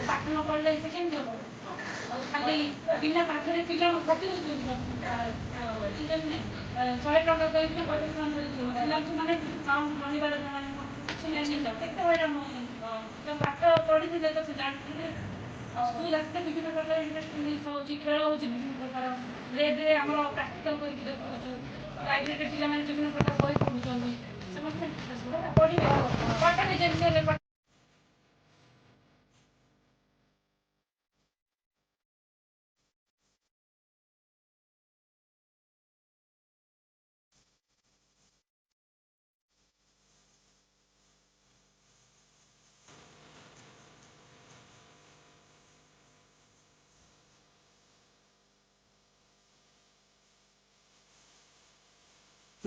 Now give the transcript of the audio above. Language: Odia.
ପାଠ ନ ପଢିଲେ ସେ କେମିତି ହବ? ଆଉ ଖାଲି ବିନା ପାଠରେ ପିଲା ଖଟି ଦଉଛନ୍ତି 100 ଟଙ୍କା ଦେଇକି 50 ଟଙ୍କା ମିଳୁଥିବ ପିଲାଙ୍କୁ ମାନେ ଶନିବାର କେତେ ହଇରାଣ ହଉଛନ୍ତି। ପାଠ ପଢିଥିଲେ ତ ସେ ଜାଣିଥିଲେ ସ୍କୁଲ ଆସିଲେ ବିଭିନ୍ନ ପ୍ରକାର ଇଣ୍ଟରେଷ୍ଟ ହଉଛି ଖେଳ ହଉଛି ବିଭିନ୍ନ ପ୍ରକାର ଲେବ୍ରେ ଆମର ପ୍ରାକ୍ଟିକାଲ କରିକି ଦେଖାଉଛୁ ଲାଇବ୍ରେରୀରେ ପିଲାମାନେ ବିଭିନ୍ନ ପ୍ରକାର ବହି ପଢୁଛନ୍ତି ସମସ୍ତେ ପଢିବେ ପାଠରେ ଯେମିତି ହେଲେ